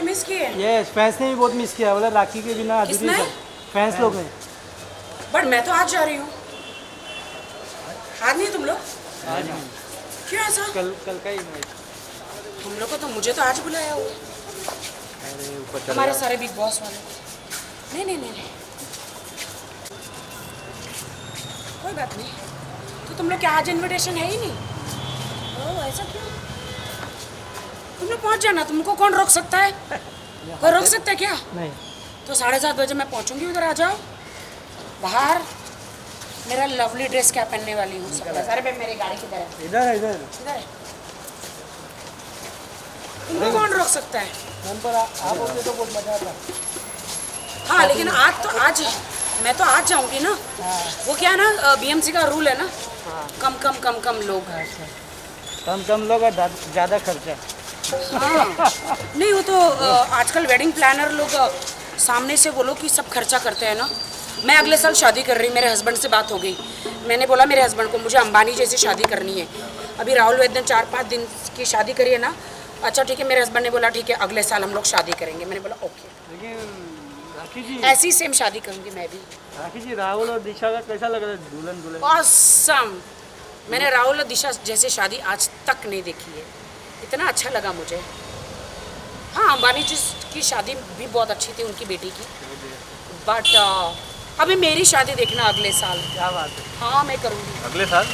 Miss किए? ये fans ने भी बहुत मिस किया, बोला राखी के बिना अधूरी किसने? है। फैंस लोग ने। बट मैं तो आज जा रही हूँ। आज नहीं तुम लोग? आज नहीं, क्यों ऐसा? कल का ही मैच। तुम लोग को तो मुझे तो आज बुलाया हुआ। अरे ऊपर चल हमारे सारे बिग बॉस वाले। नहीं नहीं नहीं नहीं, कोई बात नहीं। तो तुम लोग क्या आज इनविटेशन है ही नहीं? ओह ऐसा क्यों? तुम लोग पहुंच जाना, तुमको कौन रोक सकता है? कोई रोक सकता है क्या? नहीं। तो 7:30 बजे मैं पहुंचूंगी उधर, आ जाओ। बाहर मेरा लवली ड्रेस क्या पहनने वाली हूँ सब। अरे भाई मेरी गाड़ी किधर है? इधर है, इधर इधर है। तुमको कौन रोक सकता है? मन पर आप होते तो बहुत मजा आता। हाँ लेकिन आज मैं तो आज जाऊंगी ना। वो क्या है ना, बीएमसी का रूल है ना, कम कम कम कम लोग हैं। कम लोग और ज़्यादा खर्चा। हाँ नहीं वो तो आजकल वेडिंग प्लानर लोग सामने से बोलो कि सब खर्चा करते हैं ना। मैं अगले साल शादी कर रही, मेरे हस्बैंड से बात हो गई। मैंने बोला मेरे हस्बैंड को मुझे अंबानी जैसी शादी करनी है। अभी राहुल वैद्य ने 4-5 दिन की शादी करी है ना। अच्छा ठीक है, मेरे हस्बैंड ने बोला ठीक है अगले साल हम लोग शादी करेंगे। मैंने बोला ओके। लेकिन राखी जी, ऐसी सेम शादी करूंगी मैं भी। राखी जी राहुल और दिशा का कैसा लग रहा है दुल्हन दुल्हन? ऑसम। मैंने राहुल और दिशा जैसे शादी आज तक नहीं देखी है, इतना अच्छा लगा मुझे। हाँ अंबानी जी की शादी भी बहुत अच्छी थी, उनकी बेटी की। बट अभी मेरी शादी देखना अगले साल। क्या बात है, हाँ मैं करूँगी अगले साल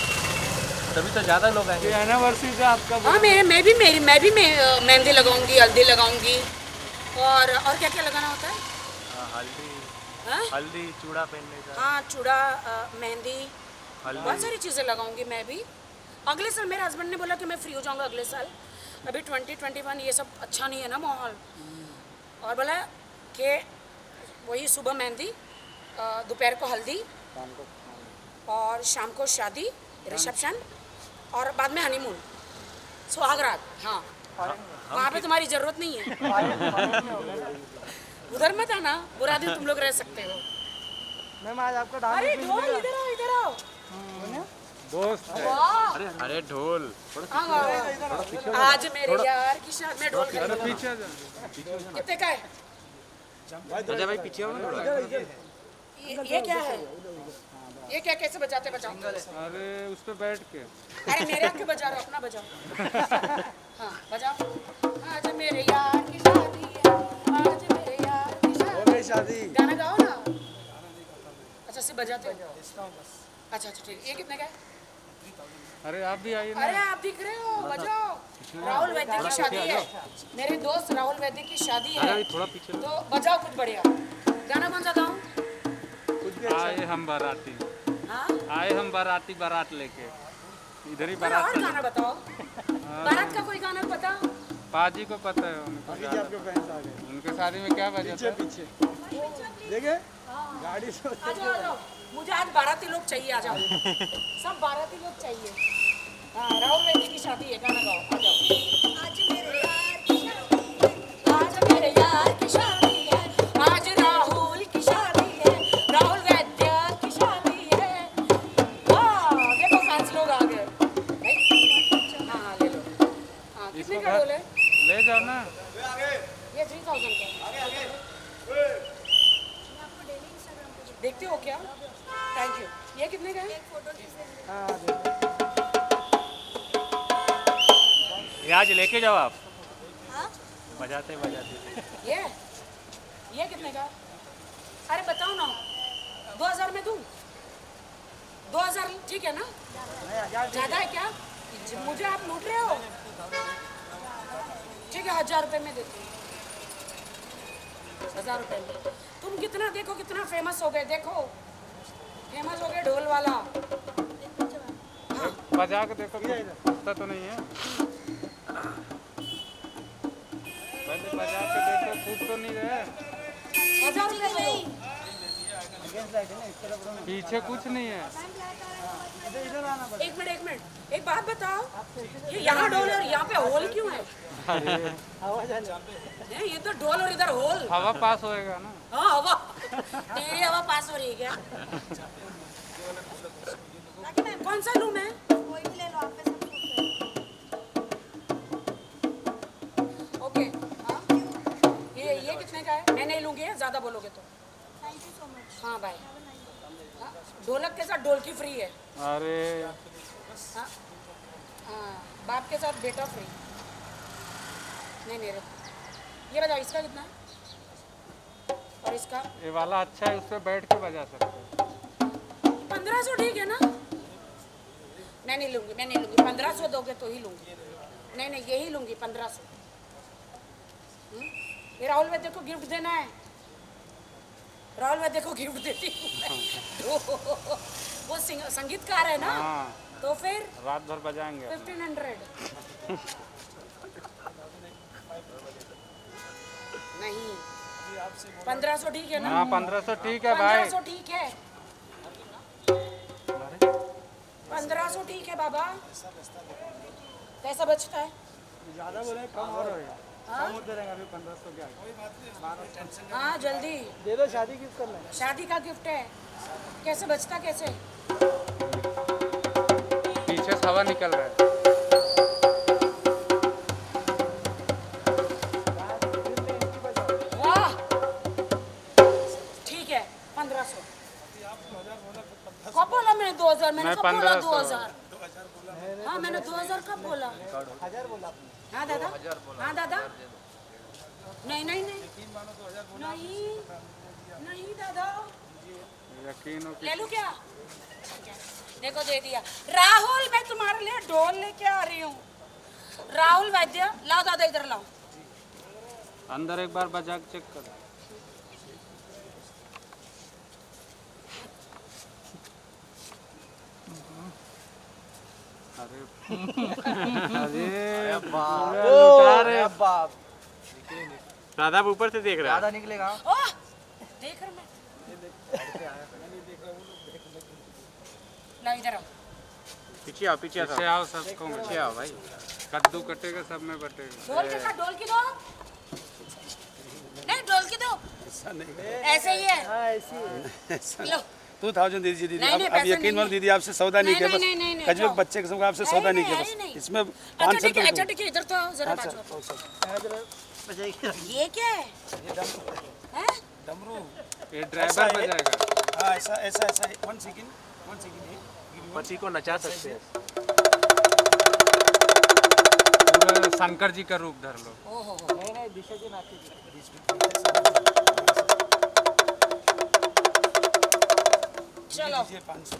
तभी तो ज़्यादा लोग आएंगे। एनिवर्सरी से आपका हाँ। मैं भी मेहंदी लगाऊंगी, हल्दी लगाऊंगी। और क्या क्या लगाना होता है? हल्दी, हाँ? हल्दी चूड़ा पहनने का। हाँ चूड़ा, मेहंदी, हल्दी। बहुत सारी चीज़ें लगाऊंगी मैं भी। अगले साल मेरे हस्बैंड ने बोला कि मैं फ्री हो जाऊंगा अगले साल। अभी 2021 ये सब अच्छा नहीं है ना माहौल। और बोला कि वही सुबह मेहंदी, दोपहर को हल्दी और शाम को शादी रिसेप्शन और बाद में हनीमून, सुहागरात। हाँ वहाँ पे तुम्हारी ज़रूरत नहीं है। उधर मत आना, बुरा दिन तुम लोग रह सकते हो। मैम आज आपका डांस अरे ढोल इधर आओ, इधर आओ। दोस्त है। वाह अरे ढोल आज मेरे यार की शादी में ढोल खरीदूंगा। पीछे कितने का है? अजय भाई पीछे हो ना थोड़ा। ये क्या है? ये क्या कैसे बजाते बजाओ? अरे उस पे बैठ के अरे मेरे आके बजा रहा, अपना बजाओ। हाँ बजाओ। आज मेरे यार की शादी है, आज मेरे यार की शादी। शादी गाना गाओ ना। अच्छा सिर्फ बजाते हो? अच्छा अच्छा ठीक। ये कितने का है? अरे आप भी आइए अरे आप दिख रहे हो, बजाओ। राहुल वैद्य की शादी है, मेरे दोस्त राहुल वैद्य की शादी है। थोड़ा पीछे। तो बजाओ कुछ बढ़िया गाना। कौन सा गाऊं? आए हम बाराती, हाँ आए हम बाराती बारात लेके इधर ही कोई और गाना बताओ। बारात का कोई गाना बताओ। पाजी को पता है उनको। आपके फैंस आ गए, उनके शादी में क्या बजा था? पीछे देखे गाड़ी से आ जाओ आ जाओ, मुझे आज बाराती लोग चाहिए, आ जाओ। सब बाराती लोग चाहिए। हाँ राहुल वैद्य की शादी है, गाना गाओ, आ जाओ। आज मेरे यार की शादी है, आज मेरे यार की शादी है, आज राहुल की शादी है, राहुल वैद्य की शादी है। वाह देखो फैंस लोग आ गए। हाँ हाँ ले लो। हाँ कितने का ढोल है? ले जाओ ना। ये 3000 का। देखते हो क्या? Thank you. ये कितने का है? ये आज लेके जाओ आप। हाँ? बजाते बजाते। ये कितने का? अरे बताओ ना, 2000 में दूं? 2000 ठीक है ना? ज़्यादा है क्या? मुझे आप लूट रहे हो? ठीक है 1000 रुपये में देती हूँ। 1000 रुपये में। तुम कितना देखो, कितना फेमस हो गए, देखो फेमस हो गए ढोल वाला। हाँ बजा के देखो, पता तो नहीं है। पहले बजा के देखो, फूट तो नहीं रहे। 1000 रुपये दो। पीछे कुछ नहीं है। एक मिनट, एक बात बताओ, ये यहाँ ढोल और यहाँ पे होल क्यों है? नहीं, ये तो ढोल और इधर होल। हवा पास होएगा ना। हाँ हवा, तेरी हवा पास हो रही है क्या? कौन सा लूं मैं? कोई भी ले लो, आप पे सब सूट करेगा। ओके हाँ मैं नहीं लूँगी, ज़्यादा बोलोगे तो। हाँ भाई, हाँ, ढोलक के साथ ढोलकी फ्री है। अरे हाँ हाँ, बाप के साथ बेटा फ्री। नहीं नहीं, रुक। ये बताओ इसका कितना है और इसका? ये वाला अच्छा है, उस पर बैठ के बजा सकते हो। 1500 ठीक है ना? मैं नहीं लूँगी, मैं नहीं लूँगी। 1500 दोगे तो ही लूँगी। नहीं नहीं, यही लूँगी 1500। ये राहुल वैद्य को गिफ्ट देना है। राहुल वैद्य को गिफ्ट देती हूँ मैं। वो संगीतकार है ना, हाँ, तो फिर रात भर बजाएंगे। 1500। नहीं, 1500 ठीक है ना? हाँ 1500 ठीक है भाई। 1500 ठीक है, 1500 ठीक है बाबा। कैसा बचता है? ज़्यादा बोले कम और कम होते रहेंगे अभी 1500 क्या। हाँ जल्दी दे दो, शादी गिफ्ट करना है। शादी का गिफ्ट है। कैसे बचता कैसे? पीछे से हवा निकल रहा है। वाह, ठीक है 1500। कब बोला मैंने 2000? मैंने मैं कब बोला 1500 2000? हाँ मैंने 2000 कब बोला? हाँ दादा, हाँ दादा। नहीं नहीं नहीं नहीं नहीं दादा, यकीन हो कि ले लूं क्या? देखो दे दिया। राहुल, मैं तुम्हारे लिए ढोल लेके आ रही हूँ। राहुल वैद्य, लाओ दादा इधर लाओ। अंदर एक बार बजा के चेक करो। अरे अरे लुटा रहे हैं। बाप दादा आप ऊपर से देख रहा है। ज्यादा निकलेगा। ओह, देख रहा मैं। ला इधर आओ। पीछे आओ, पीछे पीछे आओ, आओ, सबको पीछे आओ भाई। कद्दू कटेगा, सब में बटेगा। ढोल के साथ ढोल की दो। नहीं ढोल की दो, ऐसे ही है। लो 2000 दीजिए दीदी। नहीं, अब नहीं, अब पैसे यकीन नहीं मानो है। दीदी, आपसे सौदा नहीं किया नहीं, नहीं, नहीं, बस। नहीं, कजबे जाओ। बच्चे के संग आपसे है सौदा ही नहीं किया है ही बस। नहीं। इसमें अच्छा 500 ठीक है, अच्छा रुपये। ठीक है, इधर तो आओ जरा बाजू। ये क्या है? हैं? डमरू। ये ड्राइवर बजाएगा। हाँ ऐसा ऐसा ऐसा 1 सेकंड। पति को नचा सकते हैं। पूरा शंकर जी का रूप धर लो। ओहो हो। चलो, 500।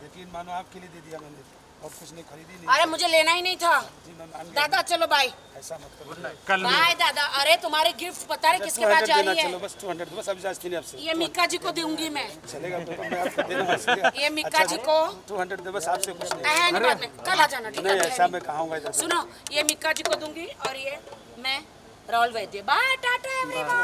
यकीन मानो आपके लिए दे दिया मैंने, और कुछ नहीं खरीदी नहीं। अरे मुझे लेना ही नहीं था जी मैम, I'm दादा। चलो बाय ऐसा मत करो। कल बाय दादा। अरे तुम्हारे गिफ्ट पता है किसके पास 200 जा देना, रही है? चलो बस 200 दो, बस अभी जांचती नहीं आपसे। ये मिक्का जी को दूंगी मैं। चलेगा तो मैं आपको देना बस। ये मिक्का जी को 200 दे, बस आपसे कुछ नहीं। नहीं बाद में, कल आ जाना ठीक नहीं है? ऐसा मैं कहूँगा इधर। सुनो, ये मिक्का जी को दूंगी और ये मैं Rahul Vaidya. Bye tata everyone.